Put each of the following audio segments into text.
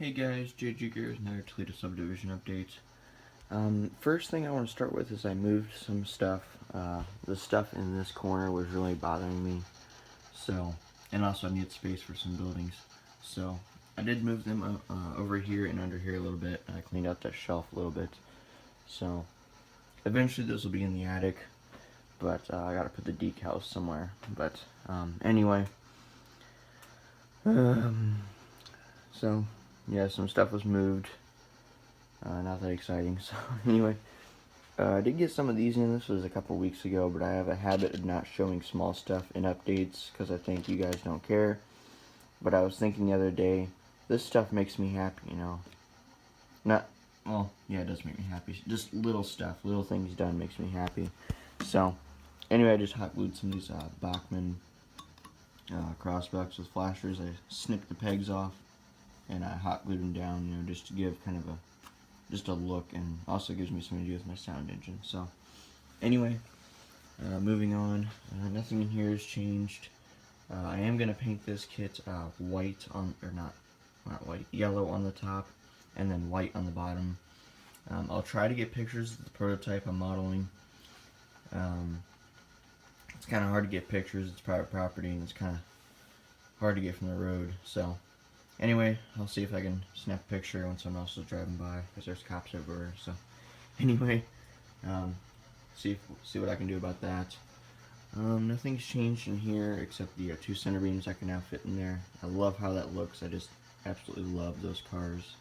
Hey guys, JG here with another Toledo subdivision update. First thing I want to start with is I moved some stuff. The stuff in this corner was really bothering me. So, and also I need space for some buildings. So, I did move them over here and under here a little bit. I cleaned out that shelf a little bit. So, eventually this will be in the attic. But I gotta put the decals somewhere. But anyway. So, yeah, some stuff was moved. Not that exciting. So anyway, I did get some of these in. This was a couple weeks ago, but I have a habit of not showing small stuff in updates because I think you guys don't care. But I was thinking the other day, this stuff makes me happy, you know. Well, yeah, it does make me happy. Just little stuff, little things done makes me happy. So, anyway, I just hot glued some of these Bachman crossbucks with flashers. I snipped the pegs off and I hot glued them down, you know, just to give kind of just a look, and also gives me something to do with my sound engine. So anyway, moving on, nothing in here has changed. I am going to paint this kit white on, or not white, yellow on the top and then white on the bottom. I'll try to get pictures of the prototype I'm modeling. It's kind of hard to get pictures, it's private property, and it's kind of hard to get from the road. So anyway, I'll see if I can snap a picture when someone else is driving by, because there's cops everywhere. So anyway, see what I can do about that. Nothing's changed in here except the 2 center beams I can now fit in there. I love how that looks. I just absolutely love those cars.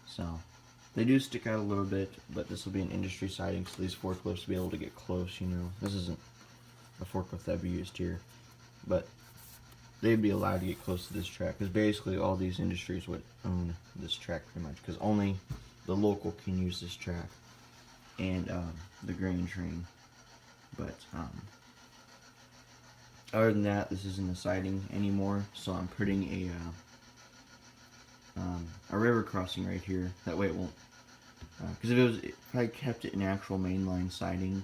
So they do stick out a little bit, but this will be an industry siding, so these forklifts will be able to get close. You know, this isn't a forklift that would be used here, but they'd be allowed to get close to this track, because basically all these industries would own this track pretty much, because only the local can use this track, and the grain train. But other than that, this isn't a siding anymore, so I'm putting a river crossing right here. That way it won't, because if I kept it in actual mainline siding,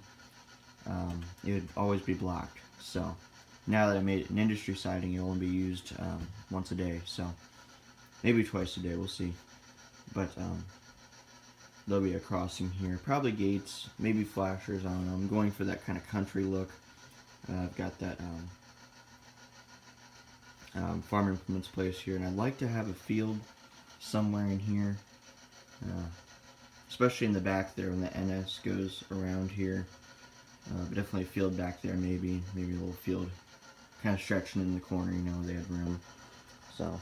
it would always be blocked. So now that I made it an industry siding, it'll only be used once a day, so maybe twice a day, we'll see. But there'll be a crossing here, probably gates, maybe flashers, I don't know. I'm going for that kind of country look. I've got that farm implements place here, and I'd like to have a field somewhere in here, especially in the back there when the NS goes around here. But definitely a field back there, maybe a little field kind of stretching in the corner, you know, they had room. So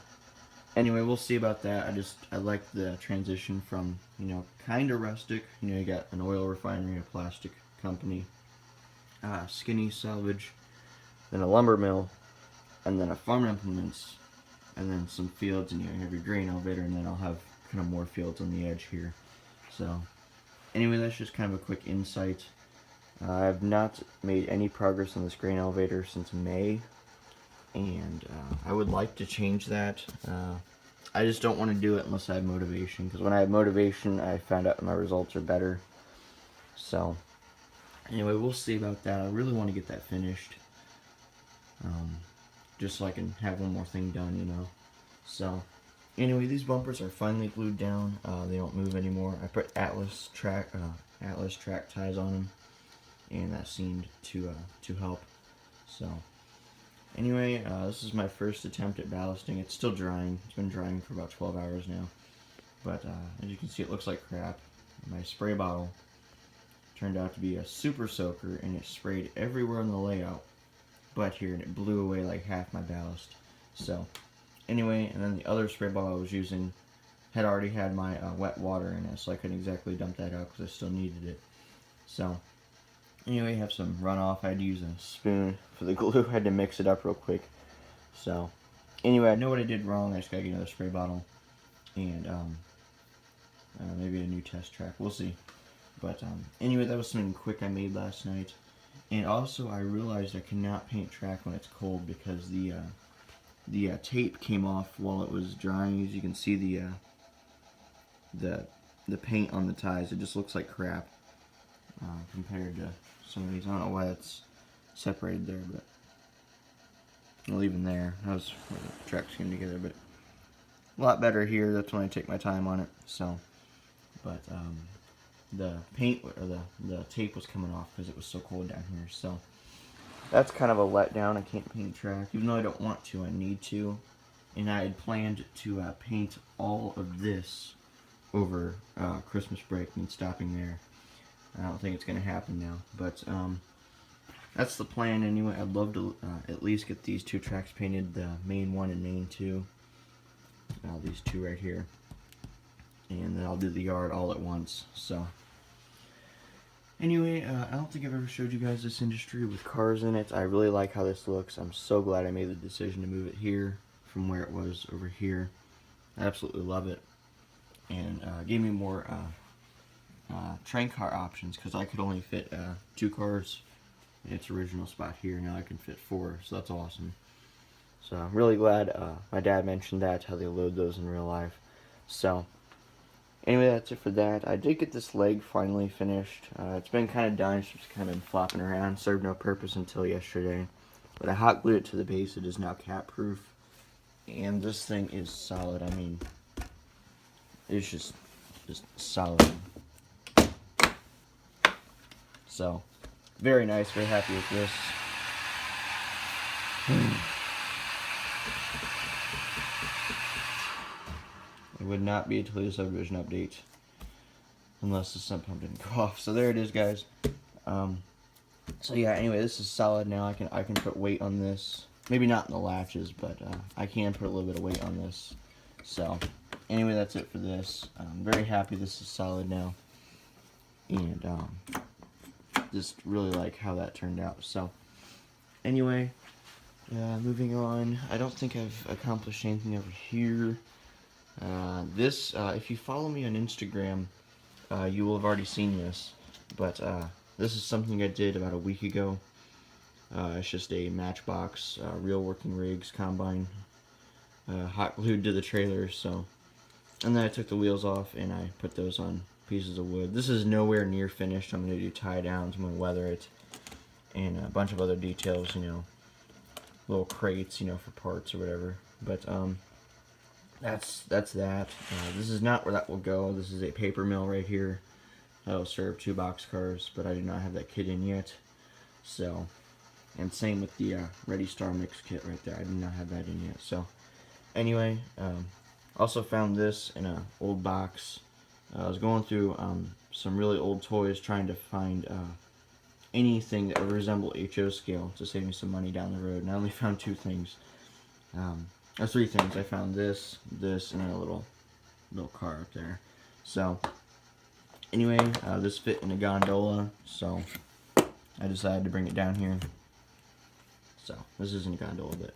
anyway, we'll see about that. I like the transition from, you know, kind of rustic, you know, you got an oil refinery, a plastic company, skinny salvage, then a lumber mill, and then a farm implements, and then some fields, and you have your grain elevator, and then I'll have kind of more fields on the edge here. So anyway, that's just kind of a quick insight. I have not made any progress on this grain elevator since May, and I would like to change that. I just don't want to do it unless I have motivation, because when I have motivation, I found out my results are better. So anyway, we'll see about that. I really want to get that finished, just so I can have one more thing done, you know. So anyway, these bumpers are finally glued down. They don't move anymore. I put Atlas track ties on them, and that seemed to help. So anyway, this is my first attempt at ballasting. It's still drying. It's been drying for about 12 hours now. But as you can see, it looks like crap. My spray bottle turned out to be a super soaker, and it sprayed everywhere in the layout but here, and it blew away like half my ballast. So anyway, and then the other spray bottle I was using had already had my wet water in it, so I couldn't exactly dump that out because I still needed it. So anyway, I have some runoff. I had to use a spoon for the glue. I had to mix it up real quick. So anyway, I know what I did wrong. I just gotta get another spray bottle and maybe a new test track. We'll see. But anyway, that was something quick I made last night. And also, I realized I cannot paint track when it's cold because the tape came off while it was drying. As you can see, the paint on the ties, it just looks like crap compared to some of these. I don't know why it's separated there, but well, even there, that was where the tracks came together. But a lot better here. That's when I take my time on it. So, but the paint or the tape was coming off because it was so cold down here. So that's kind of a letdown. I can't paint track, even though I don't want to. I need to, and I had planned to paint all of this over Christmas break and stopping there. I don't think it's going to happen now, but that's the plan anyway. I'd love to at least get these two tracks painted, the main 1 and main 2. These two right here. And then I'll do the yard all at once. So, anyway, I don't think I've ever showed you guys this industry with cars in it. I really like how this looks. I'm so glad I made the decision to move it here from where it was over here. I absolutely love it. And gave me more train car options because I could only fit 2 cars in its original spot here. Now I can fit 4, so that's awesome. So I'm really glad my dad mentioned that, how they load those in real life. So anyway, that's it for that. I did get this leg finally finished. It's been kind of done. It's just kind of been flopping around. Served no purpose until yesterday. But I hot glued it to the base. It is now cat proof. And this thing is solid. I mean, it's just solid. So, very nice. Very happy with this. It would not be a Toledo subdivision update unless the sump pump didn't go off. So there it is, guys. So yeah, anyway, this is solid now. I can put weight on this. Maybe not in the latches, but I can put a little bit of weight on this. So anyway, that's it for this. I'm very happy this is solid now. And just really like how that turned out. So anyway, moving on. I don't think I've accomplished anything over here. If you follow me on Instagram, you will have already seen this, but this is something I did about a week ago. It's just a Matchbox real working rigs combine, hot glued to the trailer. So, and then I took the wheels off and I put those on pieces of wood. This is nowhere near finished. I'm going to do tie downs, I'm going to weather it, and a bunch of other details, you know, little crates, you know, for parts or whatever. But that's that. This is not where that will go. This is a paper mill right here. That'll serve 2 boxcars, but I do not have that kit in yet. So, and same with the Ready Star mix kit right there. I do not have that in yet. So, anyway, also found this in an old box. I was going through some really old toys trying to find anything that would resemble HO scale to save me some money down the road. And I only found 2 things. Or 3 things. I found this, and then a little car up there. So, anyway, this fit in a gondola, so I decided to bring it down here. So, this isn't a gondola, but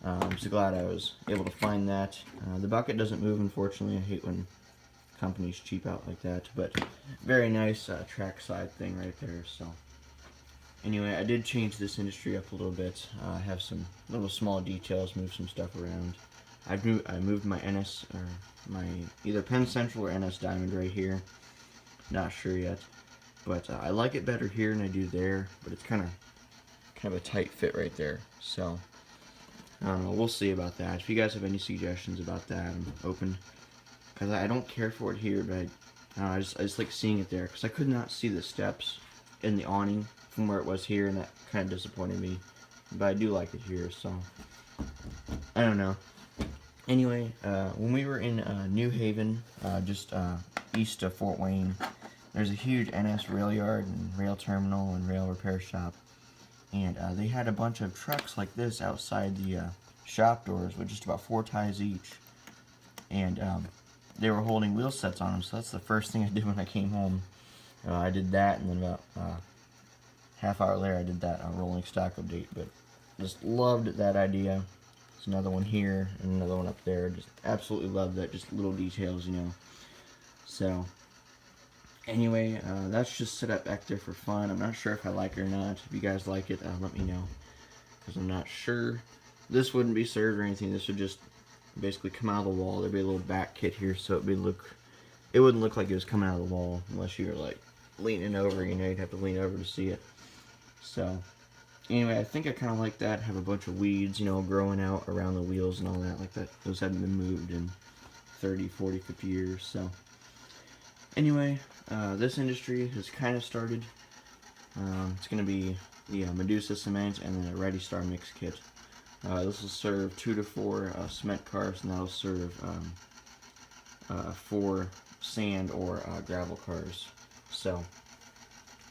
I'm just glad I was able to find that. The bucket doesn't move, unfortunately. I hate when companies cheap out like that, but very nice track side thing right there. So, anyway, I did change this industry up a little bit. I have some little small details, moved some stuff around. I moved my NS, or my either Penn Central or NS Diamond right here. Not sure yet, but I like it better here than I do there. But it's kind of a tight fit right there. So I don't know. We'll see about that. If you guys have any suggestions about that, I'm open. Because I don't care for it here, but I just like seeing it there. Because I could not see the steps in the awning from where it was here, and that kind of disappointed me. But I do like it here, so I don't know. Anyway, when we were in New Haven, just east of Fort Wayne, there's a huge NS rail yard and rail terminal and rail repair shop. And they had a bunch of trucks like this outside the shop doors with just about 4 ties each. And they were holding wheel sets on them, so that's the first thing I did when I came home. I did that, and then about half hour later I did that rolling stock update. But just loved that idea. There's another one here and another one up there. Just absolutely love that, just little details, you know. So anyway, that's just set up back there for fun. I'm not sure if I like it or not. If you guys like it, let me know, because I'm not sure. This wouldn't be served or anything. This would just basically come out of the wall. There'd be a little back kit here, so it wouldn't look like it was coming out of the wall unless you were like leaning over. You know, you'd have to lean over to see it. So anyway, I think I kind of like that. Have a bunch of weeds, you know, growing out around the wheels and all that. Like that, those haven't been moved in 30, 40, 50 years. So anyway, this industry has kind of started. It's going to be the Medusa cement and the Ready Star mix kit. This will serve 2 to 4 cement cars, and that'll serve 4 sand or gravel cars. So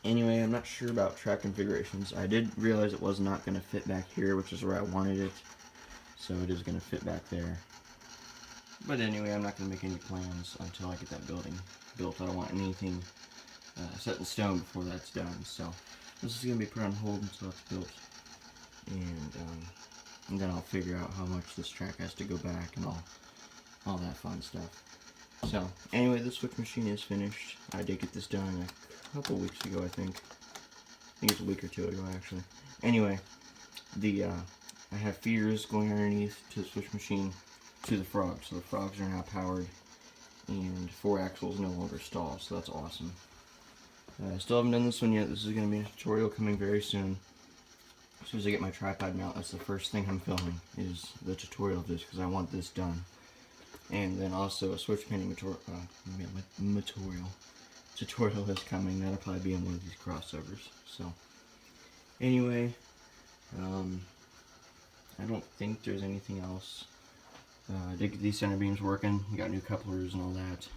anyway, I'm not sure about track configurations. I did realize it was not going to fit back here, which is where I wanted it. So it is going to fit back there. But anyway, I'm not going to make any plans until I get that building built. I don't want anything set in stone before that's done. So this is going to be put on hold until it's built. And then I'll figure out how much this track has to go back and all that fun stuff. So anyway, the switch machine is finished. I did get this done a couple weeks ago, I think. I think it's a week or 2 ago, actually. Anyway, I have feeders going underneath to the switch machine to the frogs. So the frogs are now powered, and 4 axles no longer stall, so that's awesome. I still haven't done this one yet. This is going to be a tutorial coming very soon. As soon as I get my tripod mount, that's the first thing I'm filming, is the tutorial of this, because I want this done. And then also a switch painting tutorial is coming. That'll probably be in one of these crossovers. So anyway, I don't think there's anything else. I did get these center beams working. We got new couplers and all that.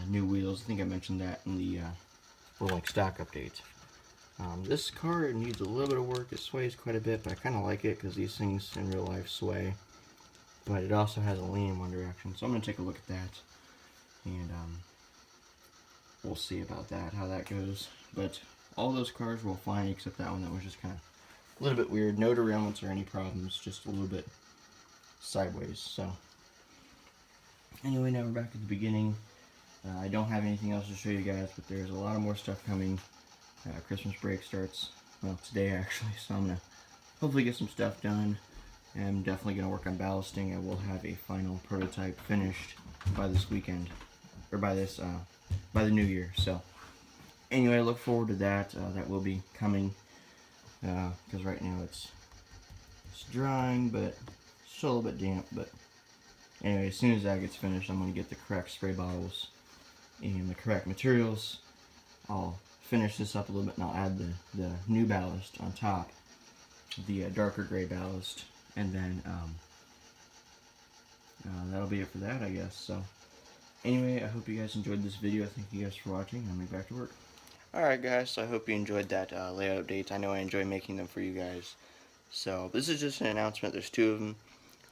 New wheels. I think I mentioned that in the rolling stock update. This car needs a little bit of work. It sways quite a bit, but I kind of like it because these things in real life sway. But it also has a lean in one direction, so I'm going to take a look at that, and we'll see about that, how that goes. But all those cars were fine except that one that was just kind of a little bit weird. No derailments or any problems, just a little bit sideways. So anyway, now we're back at the beginning. I don't have anything else to show you guys, but there's a lot of more stuff coming. Christmas break starts, well, today actually, so I'm going to hopefully get some stuff done. I'm definitely going to work on ballasting. I will have a final prototype finished by this weekend, or by the new year. So anyway, I look forward to that. That will be coming, because right now it's drying, but still a little bit damp. But anyway, as soon as that gets finished, I'm going to get the correct spray bottles and the correct materials. I'll finish this up a little bit, and I'll add the new ballast on top, the darker gray ballast. And then that'll be it for that, I guess. So anyway, I hope you guys enjoyed this video. Thank you guys for watching. I'll be back to work. Alright guys, so I hope you enjoyed that layout updates. I know I enjoy making them for you guys. So this is just an announcement. There's 2 of them,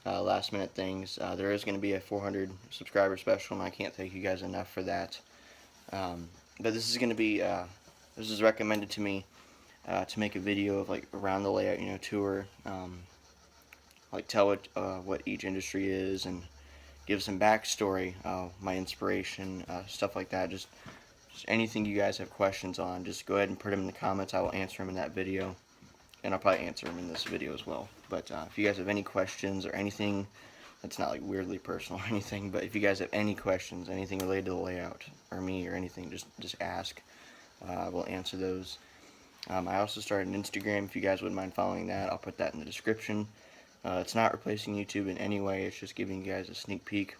last minute things. There is going to be a 400 subscriber special, and I can't thank you guys enough for that. But this is going to be, this is recommended to me to make a video of like around the layout, you know, tour. Like tell what each industry is and give some backstory, my inspiration, stuff like that. Just anything you guys have questions on, just go ahead and put them in the comments. I will answer them in that video, and I'll probably answer them in this video as well. But if you guys have any questions or anything that's not like weirdly personal or anything, but if you guys have any questions, anything related to the layout or me or anything, just ask. We'll answer those. I also started an Instagram. If you guys wouldn't mind following that, I'll put that in the description. It's not replacing YouTube in any way. It's just giving you guys a sneak peek.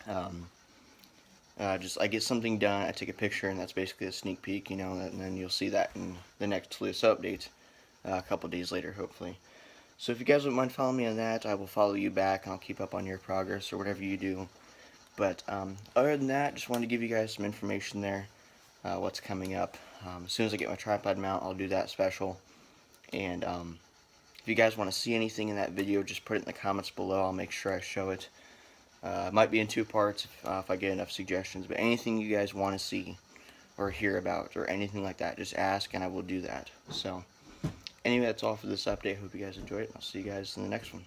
I get something done, I take a picture, and that's basically a sneak peek, you know, and then you'll see that in the next TSLU update a couple days later, hopefully. So if you guys wouldn't mind following me on that, I will follow you back, and I'll keep up on your progress or whatever you do. But other than that, just wanted to give you guys some information there, what's coming up. As soon as I get my tripod mount, I'll do that special. And if you guys want to see anything in that video, just put it in the comments below. I'll make sure I show it. It might be in 2 parts if I get enough suggestions. But anything you guys want to see or hear about or anything like that, just ask and I will do that. So anyway, that's all for this update. Hope you guys enjoyed it. I'll see you guys in the next one.